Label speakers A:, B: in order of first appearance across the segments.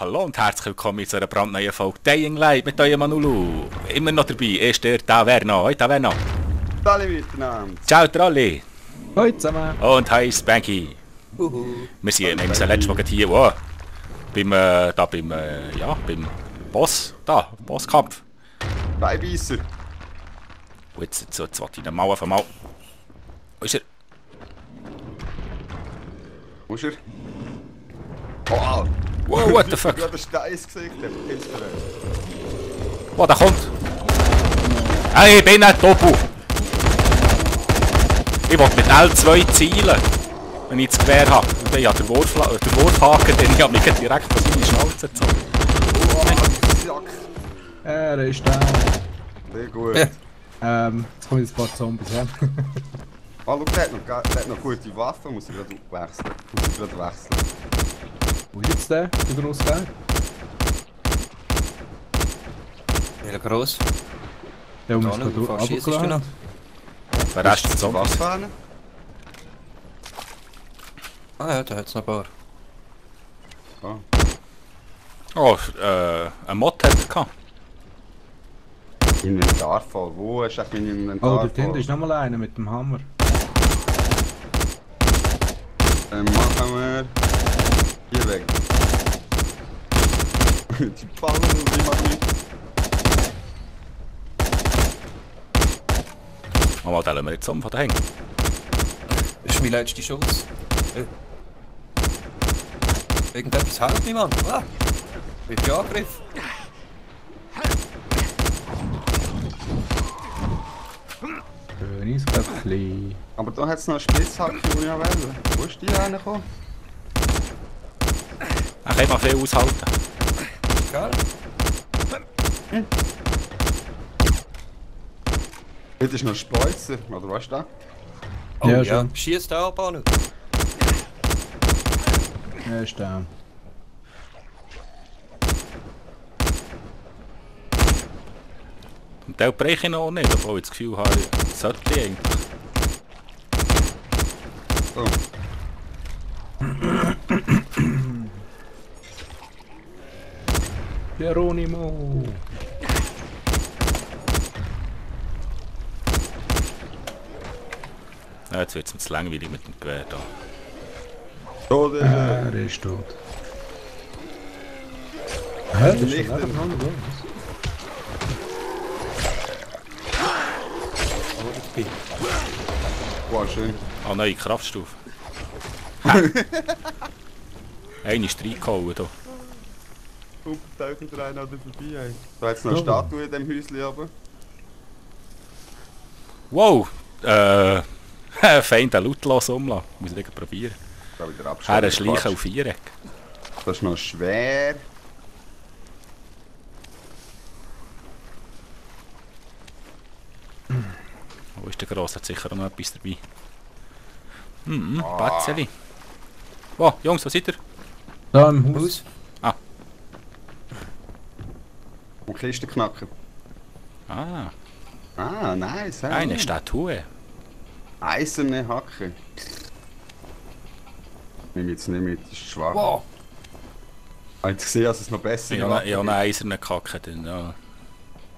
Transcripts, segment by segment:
A: Hallo und herzlich willkommen zu einer brandneuen Folge Dying Light mit eurem Manulu. Immer noch dabei ist der Taverno. Hoi Taverno.
B: Hallo miteinander.
A: Ciao Trolli.
C: Hoi zusammen.
A: Und hi Spanky. Wir sind letztes Mal hier beim Boss, Bosskampf.
B: Beibeisser.
A: Und jetzt wollte ich den Mal auf einmal... Wo ist er?
B: Wo ist er? Oh,
A: Wow, what the fuck?
B: Ich habe den Stein ins Gesicht.
A: Wo, der kommt? Hey, ich bin nicht Topu. Ich will mit L2 zielen, wenn ich das Gewehr habe. Und dann habe ich den Wurfhaken, den ich mich direkt auf seine Schnauze gezogen.
B: Sack.
C: Er ist da.
B: Sehr gut.
C: Jetzt kommen jetzt ein paar Zombies her.
B: Oh, schau, der hat noch gute Waffen. Muss ich gerade wechseln.
C: Wo ist jetzt der grosse Teil?
D: Wie gross?
C: Der muss
D: Wo
C: gerade
D: schießt du noch?
C: runtergeladen.
A: Der Rest ist Zombies.
B: Waffen?
D: Ah ja, da hat es noch ein paar.
B: Oh.
A: Oh, ein Mod hat er gehabt.
B: Inventar voll. Wo ist eigentlich mein Inventar
C: Oh,
B: voll?
C: dort hinten ist nochmal einer mit dem Hammer.
B: Dann machen wir... Hier weg. Die Ballen, die machen nicht.
A: Mal den lassen wir jetzt um von da hängen.
D: Das ist mein letzter Schuss. Irgendetwas hält mich, Mann. Ah, wird ja angegriffen.
C: Schönes Köpfchen.
B: Aber da hat es noch eine Spitzhacke, die ich wählen. Wo ist die reingekommen?
A: Er kann mal viel aushalten.
D: Geil.
B: Heute ist noch ein Speuzer, oder was ist das?
D: Oh
C: Ja,
D: ja,
C: schon.
D: schießt der ab, Anu.
C: Er ist da.
A: Und den breche ich noch nicht, obwohl ich das Gefühl habe, ich sollte ich eigentlich.
B: Oh.
C: Geronimo.
A: Ja, jetzt wird es mir zu langweilig mit dem Gewehr da.
B: Da,
C: Er ist tot. Hä? Das ist
B: Nicht
C: schon
B: im-
C: lange dran,
B: wow, schön.
A: Ah, neue Kraftstufe. Eine ist reingehauen hier.
B: Super, tauchen der eine oder vorbei. Ey. Da hat es noch eine Statue in diesem Häuschen aber.
A: Wow! Fein den lautlos umlassen. Muss ich nicht probieren.
B: Da wieder abschalten.
A: Er ist schleichen auf Viereck.
B: Das ist noch schwer.
A: Wo ist der Grosse? Hat sicher auch noch etwas dabei. Batzeli. Wow, Jungs, wo seid ihr?
C: Da im Haus.
D: Haus.
B: Und Kisten knacken.
A: Ah,
B: Ah, nice.
A: eine Statue.
B: Eiserne Hacke. Nimm jetzt nicht mit, das ist schwach.
D: Wow.
B: Ich habe gesehen, dass es noch besser
A: Ich habe eine eiserne Kacke drin. Ja.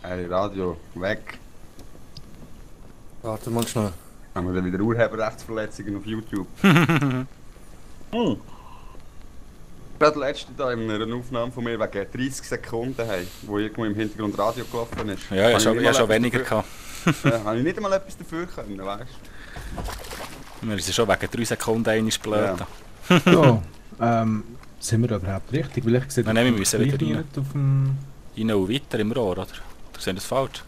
B: Hey, Radio, weg.
D: Warte mal schnell.
B: Haben wir dann wieder Urheberrechtsverletzungen auf YouTube. Gerade letzte da in einer Aufnahme von mir wegen 30 Sekunden, hey, wo irgendwo im Hintergrund Radio gelaufen ist.
A: Ja, ich
B: Habe
A: habe
B: nicht mal
A: schon
B: etwas
A: weniger
B: dafür-
A: gehabt.
B: Ja, habe ich nicht einmal etwas dafür können, weißt du?
A: Wir sind schon wegen 3 Sekunden einmal blöd.
B: Ja.
C: So, sind wir da überhaupt richtig? Weil ich sehe,
A: Nein, wir müssen wieder rein.
C: nicht auf dem...
A: Rein und weiter im Rohr, oder? Oder sehen das falsch?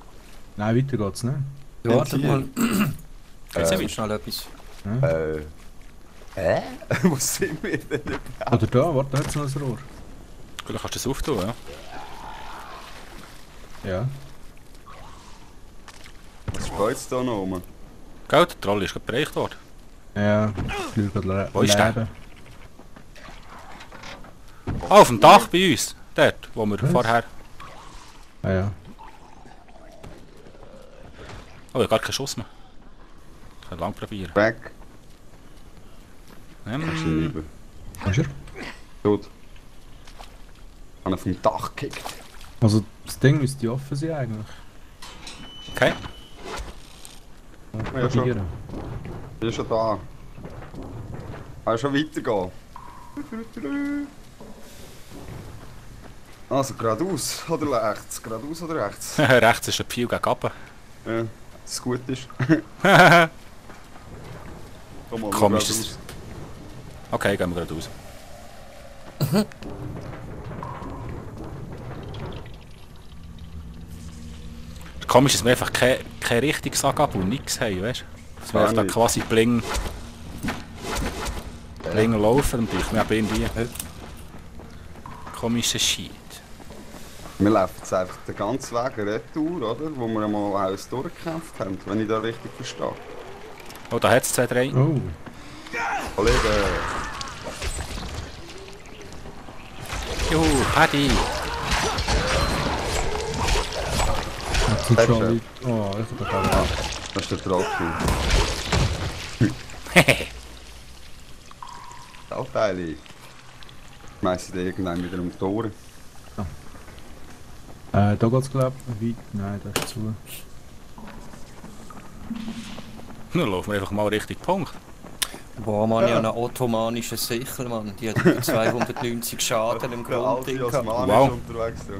C: Nein, weiter geht's nicht.
D: Warte mal.
A: Geht's
D: Jetzt
A: nicht
D: schnell etwas.
B: Wo sind wir denn überhaupt?
C: Oder da, warte, da hat's noch ein Rohr.
A: Vielleicht kannst du das auftun, ja?
C: Ja.
B: Was ist jetzt da noch rum?
A: Gell, der Troll ist gerade bereicht worden.
C: Ja, ich schaue gerade
A: Wo ist der?
C: leben.
A: Ah, auf dem Dach bei uns. Dort, wo wir
C: Was?
A: vorher...
C: Ah ja.
A: Oh, ich habe gar keinen Schuss mehr. Ich kann lang probieren.
B: Weg. Ist
A: Ähm,
B: lieber.
C: Ist er?
B: Tot. Habe ihn vom Dach gekickt.
C: Also das Ding müsste offen sein eigentlich.
A: Okay.
B: Ja, schon.
C: Probieren.
B: Ich bin schon da. Kann schon weitergehen. Also geradeaus oder rechts? Geradeaus oder rechts?
A: Rechts ist ein Pfeil gegen runter.
B: Ja, dass es gut ist. Komm mal,
A: Komisch.
B: geradeaus.
A: Okay, gehen wir geradeaus. Komisch, dass wir einfach keine richtige Sagabu und nichts haben, weißt du? Dass wir
B: Gar
A: einfach da
B: nicht.
A: quasi bling laufen und ich mir irgendwie komischer Shit.
B: Wir laufen jetzt einfach den ganzen Weg retour, oder? Wo wir einmal alles durchgekämpft haben, wenn ich da richtig verstehe.
A: Oh, da hat es 2, 3.
C: Oh,
B: Kollege,
A: Juhu, Paddy!
C: jetzt sind
B: Sehr
C: schon
B: schön.
C: Leute. Oh, ich hab da
B: das ist der Trottel. Teile. Schmeiß ich dir irgendwann wieder um die Tore.
C: Da geht's glaub ich weit. Nein, das ist zu.
A: Dann laufen wir einfach mal Richtung Punkt.
D: Boah, Mann, ich habe einen ottomanischen Sichel, Mann. Die hat über 290 Schaden im Grundding gehabt.
B: Osman
A: Wow.
B: ist unterwegs. Du.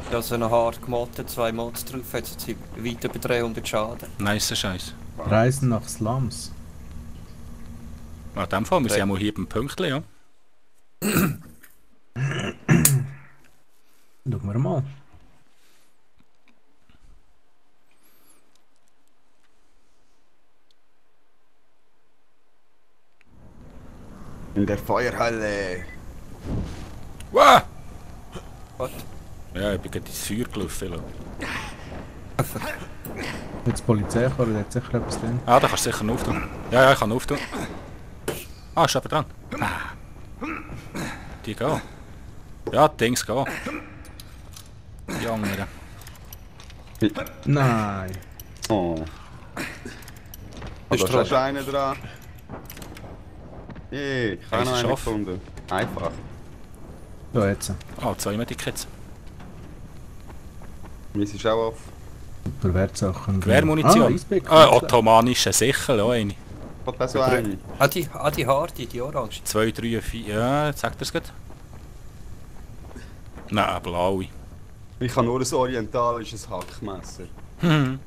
D: Ich habe so einen hart gemotten, 2 Mods drauf, jetzt sind weit über 300 Schaden.
A: Nice Scheiß.
C: Reisen nach Slums.
A: In dem Fall, wir sind ja mal hier beim Pünktchen, ja.
C: Schauen wir mal.
B: In der Feuerhalle.
A: Wow!
D: Was?
A: Ja, ich bin gerade ins Feuer gelaufen.
C: Jetzt die Polizei kommen, da hat sicher etwas drin.
A: Ah, da kannst du sicher noch auftun. Ja, ich kann auftun. Ah, ist jemand dran. Ah. Die gehen. Ja, die Dings gehen. Die anderen.
C: Nein.
B: Oh.
D: Ist
B: Da
D: dran.
B: ist einer dran. Hey, ich habe
A: Ist
B: noch
A: es
B: einen
A: scharf?
B: gefunden. Einfach.
C: Ja, jetzt.
A: Ah, 2 Medikits.
B: Meins ist auch auf.
C: Super Wertsachen.
A: Gewehrmunition.
C: Eisbeck.
A: Ottomanische Sichel, auch eine.
B: Hat das so eine?
D: Die harte, die orange.
A: 2, 3, 4. Ja, sagt er es gut? Nein, blaue.
B: Ich habe nur ein orientalisches Hackmesser.
A: Hm.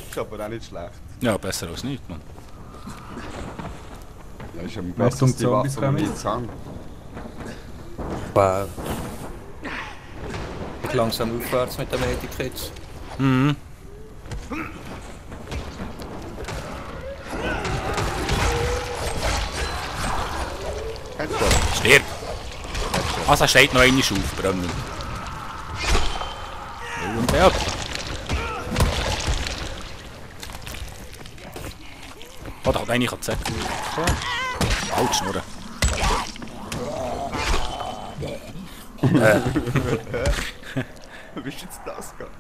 B: Ist aber auch nicht schlecht.
A: Ja, besser als nichts, Mann.
B: Das ist am
C: Achtung,
B: besten die Waffe,
C: Zombies
B: die wir
C: kommen.
B: jetzt haben.
D: Wow. Geht langsam aufwärts mit den Medikits.
A: Mhm.
B: Headshot.
A: Stirb! Also, er steht noch eine auf, brennen. Und der. Oh, da hat eine KZ. Halt, Schnurren.
B: Wie ist jetzt das gegangen?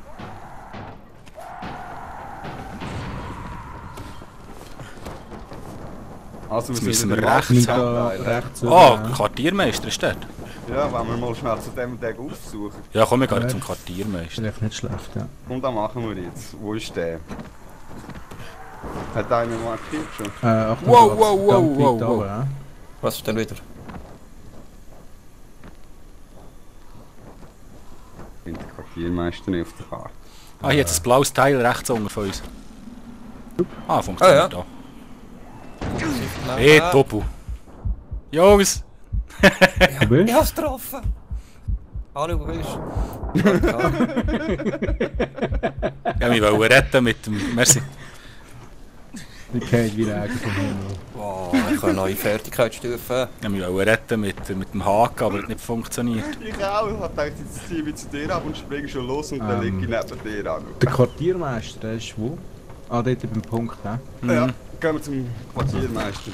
B: Also
A: Jetzt müssen
B: wieder
A: wir
B: den
A: rechts
C: Nicht
B: Markt
C: da
B: abteilen.
C: rechts
A: Oh,
C: rüber,
A: Quartiermeister ist dort.
B: Ja, wenn wir mal schnell zu dem Tag aufsuchen.
A: Ja, komm, wir gehen
C: Ja.
A: zum Quartiermeister.
C: Vielleicht nicht schlecht, ja.
B: Und dann machen wir jetzt. Wo ist der? Hat einer markiert schon?
C: Achtung,
A: Wow,
C: da geht's
A: wow, wow,
C: verdammt
A: wow,
C: weit
A: wow.
C: runter, ja.
D: Was ist denn wieder?
B: Ich bin der Quartiermeister nicht auf der Karte.
A: Ah, hier jetzt ein blaues Teil rechts unten von uns. Ah, funktioniert
D: Ah,
A: da. Hey, Topu. Jungs!
C: Du bist?
D: Ich hab's getroffen! Hallo, wo bist du?
A: Ja, wir wollen retten mit dem... Merci.
C: Die geht wie Regen vom Himmel.
D: Wow, ich habe eine neue Fertigkeitsstufe.
A: Ja, wir wollen retten mit dem Haken, aber es hat nicht funktioniert.
B: Ich auch. Ich hab gedacht, jetzt ziehe ich zu dir ab und springe schon los und dann liege ich neben dir an.
C: Der Quartiermeister, der ist wo? Ah, dort beim Punkt, ja.
B: Ja, gehen wir zum Quartiermeister.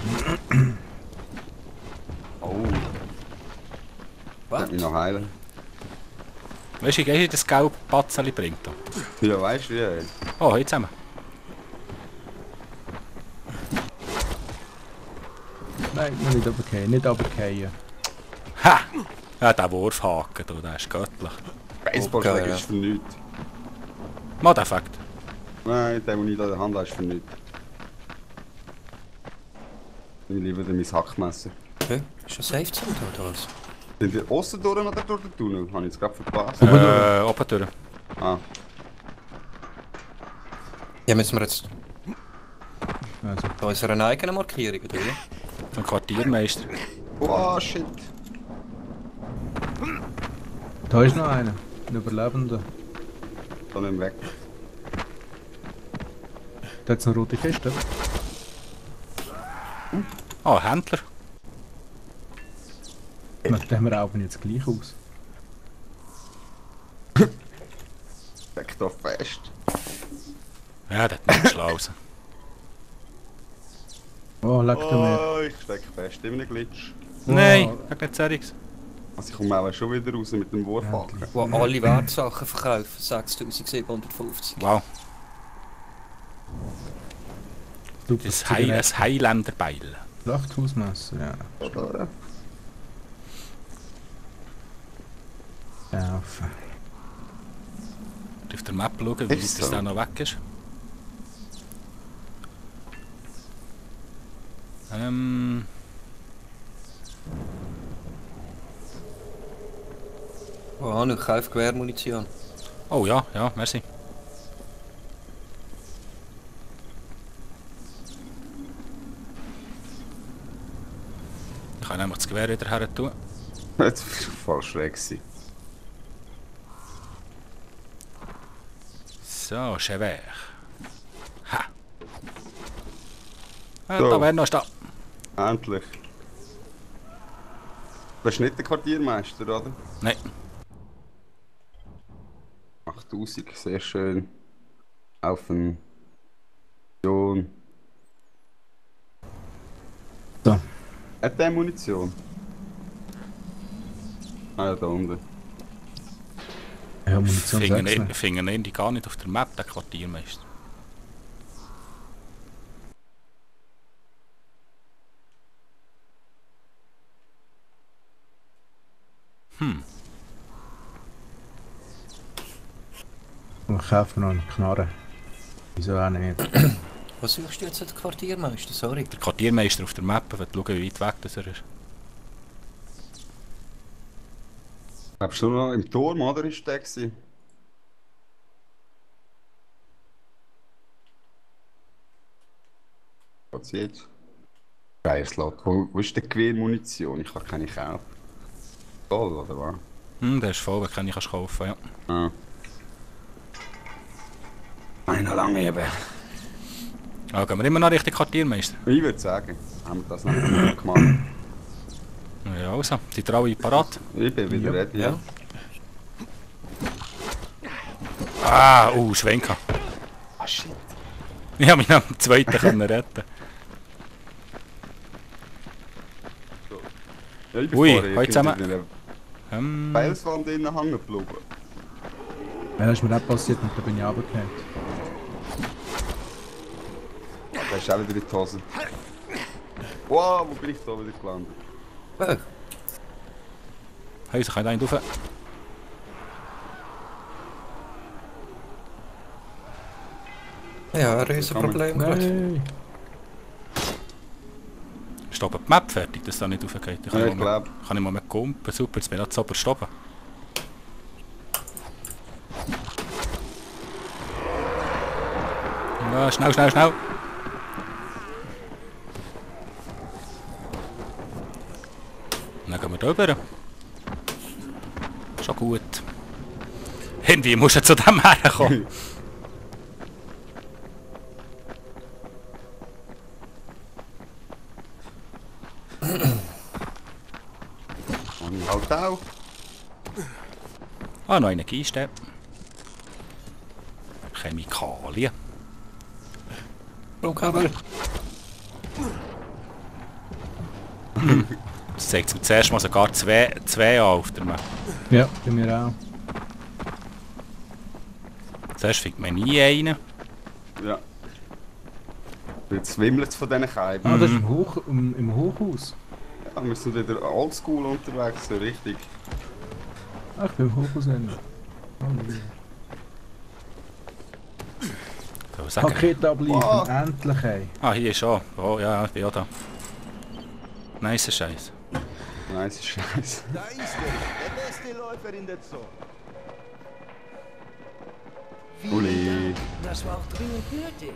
B: Oh,
D: Was?
B: kann mich noch heilen.
A: Weißt du, wie das gelbe Batzeli bringt da?
B: Ja, weißt du, ja.
A: Oh, jetzt haben wir.
C: Nein, nicht runterfallen, nicht runterfallen.
A: Ha! Ja, der Wurfhaken, du, der ist göttlich.
B: Baseballschläger
D: Okay, ja.
B: ist für nichts.
A: Mal den Fakt.
B: Nein, der, den ich da in der Hand habe, ist für nichts. Ich liebe mein Hackmesser.
D: Okay. Ist ein Safe Zone oder was?
B: Sind die aussen durch oder durch den Tunnel? Habe ich jetzt gerade verpasst.
A: Oben durch.
B: Ah,
D: Ja, müssen wir jetzt
C: Also,
D: bei unserer eigenen Markierung, oder wie?
A: Vom Quartiermeister.
B: oh shit.
C: da ist noch einer. Ein Überlebender.
B: Da nicht weg.
C: Da hat es eine rote Kiste.
A: Ah, Händler.
C: Den rauben jetzt gleich aus.
B: Weg da fest.
A: Ja, der hat nicht geschlafen.
C: Oh, leck dir mir.
B: Oh, ich steck fest in einem Glitch.
A: Nein, sag nicht seriös.
B: Also ich komme auch schon wieder raus mit dem Wurfhaken.
D: Wo alle Wertsachen verkaufen, 6750.
A: Wow,
C: Super,
A: das ein Highlanderbeil.
C: Schlachthausmesser, ja.
B: Oder?
C: Kaufen.
A: Auf der Map schauen, wie weit
B: Ist
A: das
B: so.
A: da noch weg ist.
D: Oh, ich kaufe Gewehrmunition.
A: Oh ja, ja, merci. Ich kann nämlich das Gewehr wieder her tun.
B: Das war voll schräg gewesen.
A: So, Chevert. Ha!
B: So.
A: Da wäre noch da.
B: Endlich. Du bist nicht der Quartiermeister, oder?
A: Nein,
B: 8000, sehr schön. Auf ein Munition.
C: So.
B: Hat der Munition? Ah ja, da unten.
C: Ja, Munition 6.
A: finden ihn die gar nicht auf der Map, der Quartiermeister.
C: Ich kaufe noch eine Knarre. Wieso auch nicht?
D: Was suchst du jetzt an den Quartiermeister? Sorry.
A: Der Quartiermeister auf der Map, wenn du schauen, wie weit weg das er ist.
B: Glaubst du noch im Turm, oder? Ist der gewesen? Was jetzt? Geiler Slot. Wo ist die Gewehrmunition? Ich kann keine kaufen. Voll, oder was?
A: Der ist voll, den kann ich kaufen, ja.
B: Ah. Einer lang eben.
A: Ah, gehen wir immer noch Richtung Quartiermeister.
B: Ich würde sagen, haben wir das noch nicht gemacht.
A: Ja, also, die Traue parat.
B: Ich bin wieder ready, ja.
A: Ah, Schwenker.
B: Ah, shit.
A: Ich habe mich am zweiten können retten.
B: Ja, ich bin
A: Ui,
B: vorher
A: heute zusammen.
B: in einer Felswand innen hängen geblieben.
C: Ja, das ist mir auch passiert und da bin ich runtergefallen.
B: Da ist auch wieder in die Hose. Wow, wo bin ich da wieder gelandet?
D: Oh,
A: Hey, ich kann da nicht rauf.
D: ja, ein Riesenproblem gerade.
C: Nein!
A: Ist oben die Map fertig, dass da nicht raufgeht?
B: Ja, ich glaube.
A: Kann ich mal mit kumpen? Super, jetzt bin ich zu oben stoppen. Ja, schnell, schnell, schnell! Dann gehen wir da rüber. Schon gut. Irgendwie muss er zu dem herkommen.
B: Und halt auch.
A: Ah, noch eine Kiste. Chemikalien.
D: Stromkabel.
A: Das zeigt mir zuerst mal sogar zwei an auf der Map.
C: Ja, bei mir auch.
A: Zuerst findet man nie einen.
B: Ja. Jetzt wimmelt es von diesen Scheiben.
C: Ah, das ist im Hochhaus.
B: Ja, wir sind wieder oldschool unterwegs, so richtig.
C: Ach, ich bin im Hochhausen.
A: So, sagen.
C: Paket abliefern,
B: Wow.
C: endlich ey.
A: Ah, hier schon. Oh, ja, ich bin auch da. Nice Scheiß.
B: Nice Scheiße.
E: Da ist er, der beste Läufer in der Zone.
B: Uli.
F: Das war auch dringend nötig.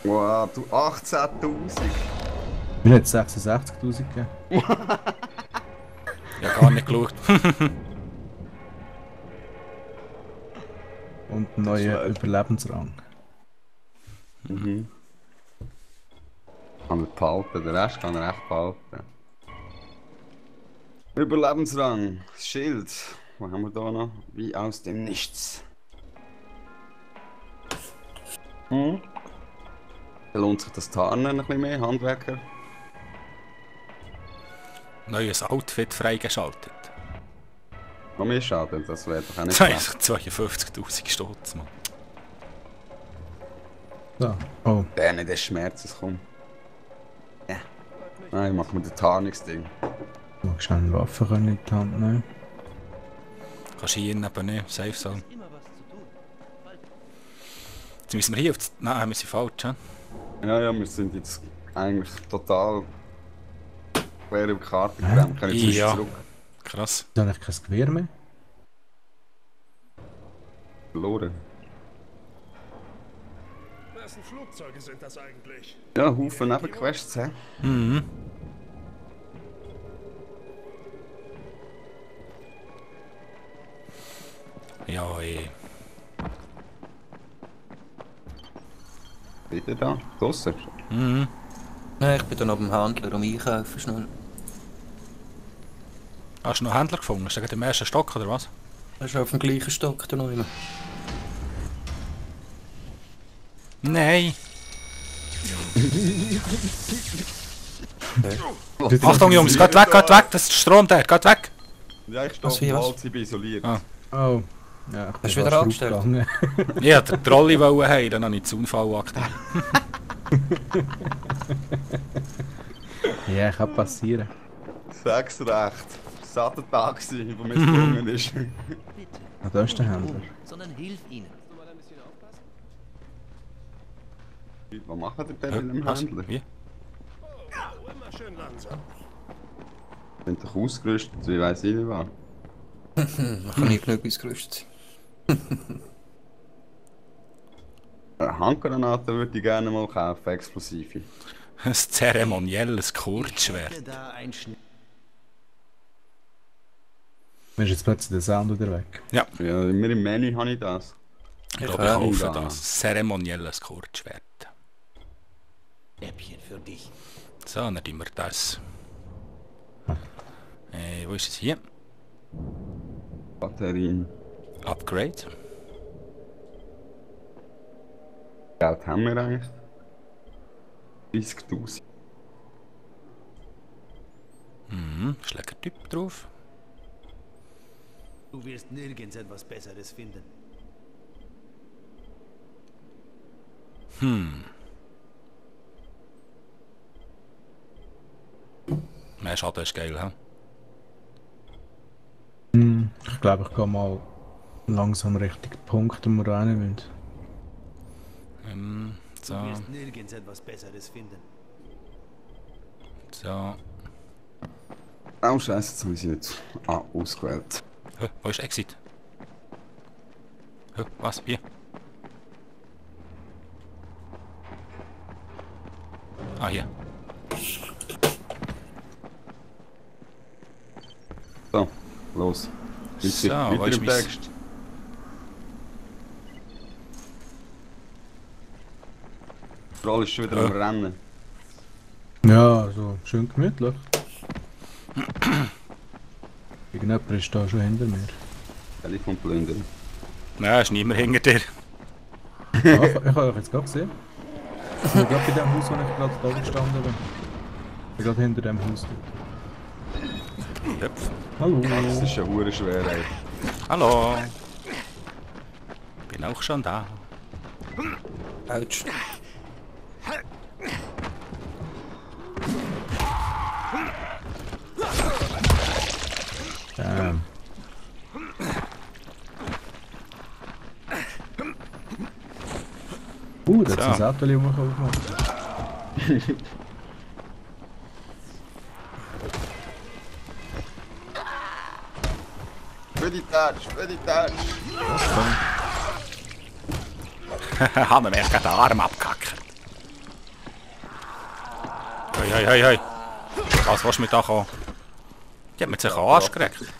B: Wow, du 18.000.
C: Mir hat 66.000 gegeben.
A: Ja, gar nicht geschaut.
C: Und einen neuen Überlebensrang.
B: Mhm. Kann er behalten, den Rest kann er echt behalten. Überlebensrang, das Schild. Was haben wir da noch? Wie aus dem Nichts. Hm? Da lohnt sich das Tarnen ein bisschen mehr, Handwerker.
A: Neues Outfit freigeschaltet.
B: Noch mehr Schaden, das wäre doch auch nicht
A: Das
B: schlecht.
A: ist 52.000 Stutz, Mann.
C: So. Oh,
B: Der nicht des Schmerzes kommt. Ja. Nein, machen wir den Tarnungsding.
C: du musst schnell eine Waffe können in die Hand nehmen.
A: Kannst du hier neben nicht, safe Zone.
F: Immer was zu tun.
A: Jetzt müssen wir hier auf das... Nein, wir sind falsch, hä?
B: Ja, ja, wir sind jetzt eigentlich total quer über die Karte gerannt. Kann ich zwischen
A: Ja.
B: zurück
A: Krass.
C: Da habe ich kein Gewehr mehr.
B: verloren.
E: Wessen Flugzeuge sind das eigentlich?
B: Ja, Haufen Nebenquests, hä?
A: Mhm. Ja,
B: Wieder da, draussen.
A: Mhm.
D: Nein, ich bin dann auf dem Handler am Einkaufen schnell.
A: Hast du noch Händler gefunden? Ist das im ersten Stock oder was?
D: Das ist auf dem gleichen Stock da noch immer.
A: Nein. Achtung Jungs, geht weg, das ist Strom der, geht weg.
B: Ja, ich stehe
D: Was,
B: auf dem
D: wie, was?
B: Wald, ich bin isoliert.
A: Ah.
C: Oh. Ja, ich bin
D: Hast du wieder
C: fast
D: angestellt?
C: raufgegangen.
A: Ich wollte den Trolley haben, dann habe ich den Zaunfall aktiviert.
C: Ja, kann passieren.
B: Sag's recht. Satter Tag gewesen, wo mir gelungen ist.
F: Bitte.
C: Ah, da ist der Händler.
F: Sondern hilf ihnen.
B: Was machen die denn mit dem
A: Was?
B: Händler?
A: Wie?
E: Oh, immer schön langsam.
B: Sind doch ausgerüstet, wie weiss ich nicht was.
D: Da kann ich genug ausgerüstet sein.
B: Eine Handgranate würde ich gerne mal kaufen, explosive.
A: Ein zeremonielles Kurzschwert.
F: Hätte da ein Schnitt.
C: Mir ist jetzt plötzlich der Sound wieder weg.
A: Ja,
B: Ja, immer im Menü habe ich das.
A: ich glaube, ich kaufe
B: Ja.
A: das. Zeremonielles Kurzschwert.
F: Äppchen für dich.
A: So, dann nehmen wir das. Wo ist es hier?
B: Batterien.
A: Upgrade.
B: Geld haben wir eigentlich. 30.000.
A: Mhm, Schlägertyp drauf.
E: Du wirst nirgends etwas Besseres finden.
A: Mehr Schaden ist geil, hä?
C: Ich glaube, ich gehe mal langsam Richtung Punkt, wo wir rein müssen.
A: So,
E: Du wirst nirgends etwas Besseres finden.
A: so.
B: Oh Scheiße, jetzt habe ich sie nicht ausgewählt.
A: Hä, wo ist Exit? Hä, was? Hier? Ah, hier.
B: So, los.
A: So,
B: Weiter
A: wo ist
B: im
A: mein-
B: Text. Troll ist schon wieder
A: Ja.
B: am Rennen.
C: Ja, also schön gemütlich. Irgendjemand ist da schon hinter mir.
B: Telefon plündern.
A: Nein, ist niemand hinter dir.
C: Ah, ich habe euch jetzt gerade gesehen. Ich bin gerade bei dem Haus, wo ich gerade da gestanden bin. Ich bin gerade hinter dem Haus.
A: Hüpf.
C: Hallo.
B: Das ist ja hure schwer, ey.
A: Hallo. Bin auch schon da.
D: Autsch.
C: Das ist ein Auto, das man aufmachen kann.
B: Speditage!
A: Haben wir mir gerade den Arm abgehackt. Hei, hei, hei. Was willst du mit da kommen? Die hat mir sich auch Arsch gekriegt.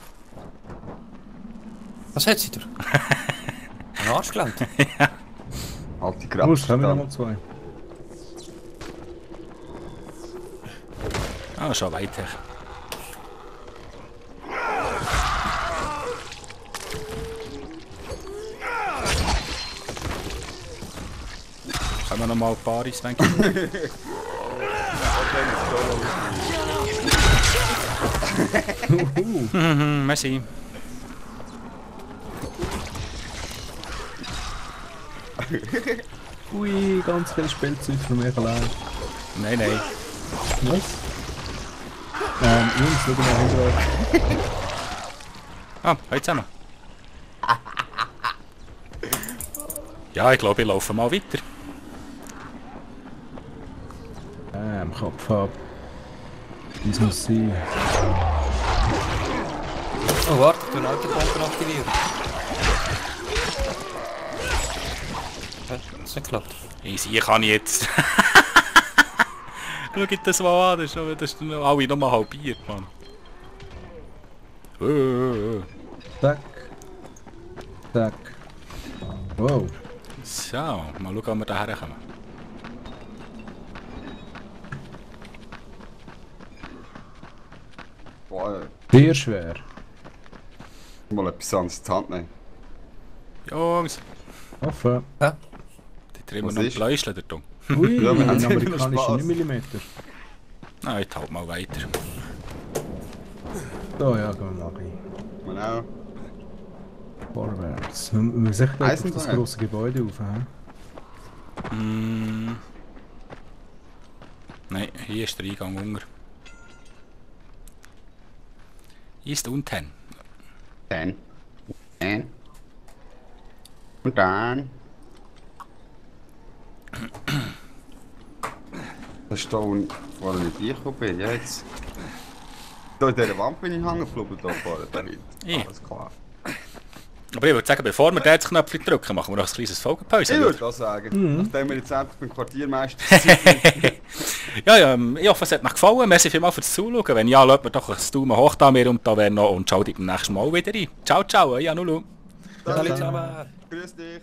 D: Was hat sie da? Ein Arsch gelangt.
B: Halt die
C: Muss,
B: Krabbe.
C: haben wir nochmal zwei.
A: Ah, schon weiter. Können wir noch mal ein paar ins denke ich. Merci.
C: Ui, ganz viel Spielzeug für mich allein.
A: Nein, nein.
C: Was? Jungs, schau mal hin.
A: Ah, heute zusammen. Ja, ich glaube, ich laufe mal weiter.
C: Kopf ab. Das muss sein.
D: Oh, warte, ich tue eine Autobombe aktivieren. Das ist nicht geklappt.
A: Easy, ich kann jetzt. Schau dir das mal an, das ist noch alle nochmal halbiert, Mann.
C: Zack. Zack. Wow.
A: So, mal schauen, ob wir da herkommen.
B: Boah,
C: Sehr schwer.
B: mal etwas anderes in die Hand nehmen.
A: Jungs,
C: Offen.
A: die drehen wir
B: Was
A: noch ein
B: ist?
A: Pläuschchen da drin.
C: Ui,
B: Ja, wir haben
C: ein
B: immer
C: amerikanischer
B: Spaß.
C: 9 mm.
A: Nein, ich halt mal weiter.
C: So, ja, gehen wir mal rein.
B: Man auch.
C: Vorwärts. Wir sehen gleich auf das
B: Eisenbahn.
C: grosse Gebäude auf, hä?
A: Nein, hier ist der Eingang unter. Hier ist unten.
B: Dann. Und dann. Das ist da, wo ich vorher nicht reingekommen bin. Ja, jetzt. Da in dieser Wand bin ich hängen geblieben, da vorne. David.
A: Ja.
B: Alles klar.
A: Aber ich würde sagen, bevor wir den Knöpfchen drücken, machen wir noch ein kleines Folgenpause.
B: Ich würde das sagen. Nachdem wir jetzt endlich beim Quartiermeister sind.
A: Ja, ich hoffe, es hat euch gefallen. Merci vielmals fürs Zuschauen. Wenn ja, lasst mir doch ein Daumen hoch da mir und da wäre noch und schaut beim nächsten Mal wieder rein. Ciao, ciao, ja, Nulu.
D: Hallo zusammen.
B: Grüß dich.